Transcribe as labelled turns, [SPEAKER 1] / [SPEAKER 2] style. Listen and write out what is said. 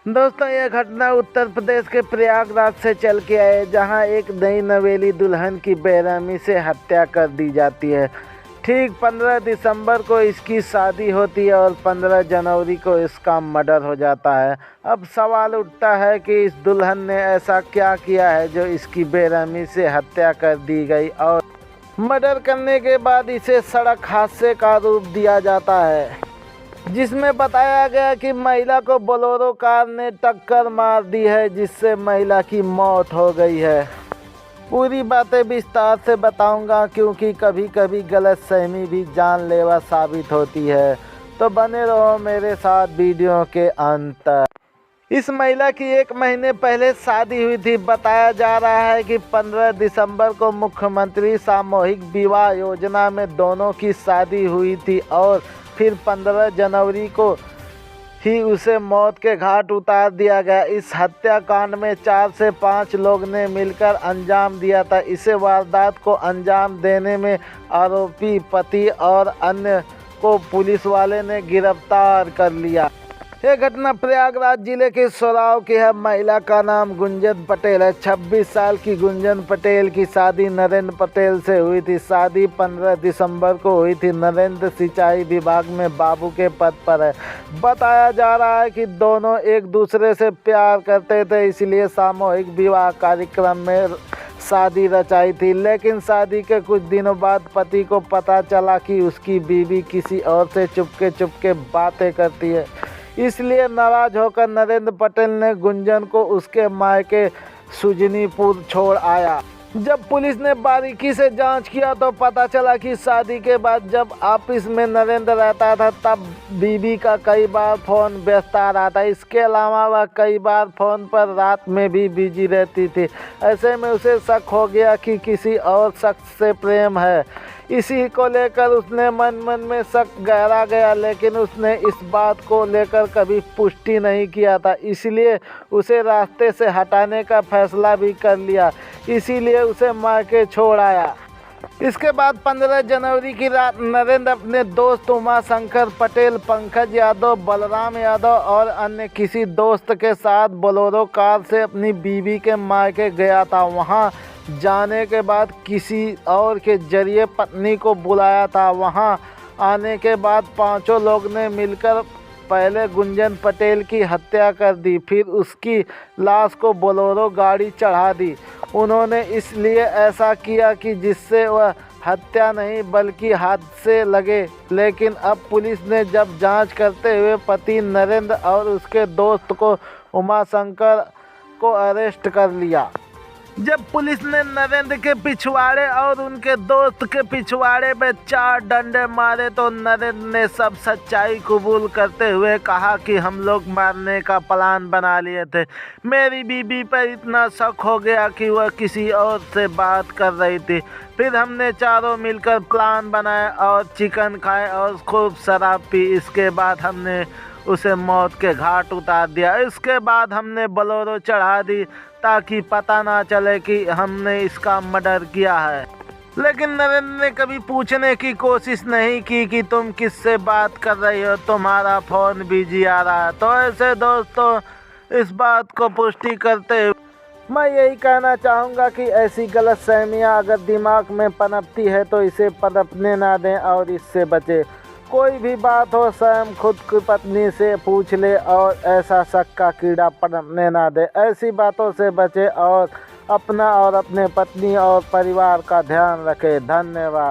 [SPEAKER 1] दोस्तों, यह घटना उत्तर प्रदेश के प्रयागराज से चल के आए, जहां एक नई नवेली दुल्हन की बेरहमी से हत्या कर दी जाती है। ठीक 15 दिसंबर को इसकी शादी होती है और 15 जनवरी को इसका मर्डर हो जाता है। अब सवाल उठता है कि इस दुल्हन ने ऐसा क्या किया है जो इसकी बेरहमी से हत्या कर दी गई और मर्डर करने के बाद इसे सड़क हादसे का रूप दिया जाता है, जिसमें बताया गया कि महिला को बोलेरो कार ने टक्कर मार दी है, जिससे महिला की मौत हो गई है। पूरी बातें विस्तार से बताऊंगा, क्योंकि कभी कभी गलतफहमी भी जानलेवा साबित होती है। तो बने रहो मेरे साथ वीडियो के अंत तक। इस महिला की 1 महीने पहले शादी हुई थी। बताया जा रहा है कि 15 दिसंबर को मुख्यमंत्री सामूहिक विवाह योजना में दोनों की शादी हुई थी और फिर 15 जनवरी को ही उसे मौत के घाट उतार दिया गया। इस हत्याकांड में 4 से 5 लोग ने मिलकर अंजाम दिया था। इसे वारदात को अंजाम देने में आरोपी पति और अन्य को पुलिस वाले ने गिरफ्तार कर लिया। यह घटना प्रयागराज जिले के सोराव की है। महिला का नाम गुंजन पटेल है। 26 साल की गुंजन पटेल की शादी नरेंद्र पटेल से हुई थी। शादी 15 दिसंबर को हुई थी। नरेंद्र सिंचाई विभाग में बाबू के पद पर है। बताया जा रहा है कि दोनों एक दूसरे से प्यार करते थे, इसलिए सामूहिक विवाह कार्यक्रम में शादी रचाई थी। लेकिन शादी के कुछ दिनों बाद पति को पता चला कि उसकी बीवी किसी और से चुपके बातें करती है। इसलिए नाराज होकर नरेंद्र पटेल ने गुंजन को उसके मायके सुजनीपुर छोड़ आया। जब पुलिस ने बारीकी से जांच किया तो पता चला कि शादी के बाद जब ऑफिस में नरेंद्र रहता था, तब बीवी का कई बार फ़ोन व्यस्त आ रहा था। इसके अलावा वह कई बार फ़ोन पर रात में भी बिजी रहती थी। ऐसे में उसे शक हो गया कि किसी और शख्स से प्रेम है। इसी को लेकर उसने मन में शक गहरा गया, लेकिन उसने इस बात को लेकर कभी पुष्टि नहीं किया था। इसलिए उसे रास्ते से हटाने का फैसला भी कर लिया। इसीलिए उसे मायके छोड़ आया। इसके बाद 15 जनवरी की रात नरेंद्र अपने दोस्त उमाशंकर पटेल, पंकज यादव, बलराम यादव और अन्य किसी दोस्त के साथ बोलेरो कार से अपनी बीवी के मायके गया था। वहां जाने के बाद किसी और के जरिए पत्नी को बुलाया था। वहां आने के बाद 5 लोग ने मिलकर पहले गुंजन पटेल की हत्या कर दी, फिर उसकी लाश को बोलेरो गाड़ी चढ़ा दी। उन्होंने इसलिए ऐसा किया कि जिससे वह हत्या नहीं बल्कि हादसे लगे। लेकिन अब पुलिस ने जब जांच करते हुए पति नरेंद्र और उसके दोस्त को उमाशंकर को अरेस्ट कर लिया। जब पुलिस ने नरेंद्र के पिछवाड़े और उनके दोस्त के पिछवाड़े में 4 डंडे मारे तो नरेंद्र ने सब सच्चाई कबूल करते हुए कहा कि हम लोग मारने का प्लान बना लिए थे। मेरी बीवी पर इतना शक हो गया कि वह किसी और से बात कर रही थी। फिर हमने चारों मिलकर प्लान बनाया और चिकन खाए और खूब शराब पी। इसके बाद हमने उसे मौत के घाट उतार दिया। इसके बाद हमने बोलेरो चढ़ा दी ताकि पता ना चले कि हमने इसका मर्डर किया है। लेकिन नरेंद्र ने कभी पूछने की कोशिश नहीं की कि तुम किससे बात कर रही हो, तुम्हारा फ़ोन बिजी आ रहा है। तो ऐसे दोस्तों, इस बात को पुष्टि करते हुए मैं यही कहना चाहूँगा कि ऐसी गलतफहमियाँ अगर दिमाग में पनपती है तो इसे पनपने ना दें और इससे बचें। कोई भी बात हो स्वयं खुद की पत्नी से पूछ ले और ऐसा शक का कीड़ा पनपने ना दे। ऐसी बातों से बचे और अपना और अपने पत्नी और परिवार का ध्यान रखें। धन्यवाद।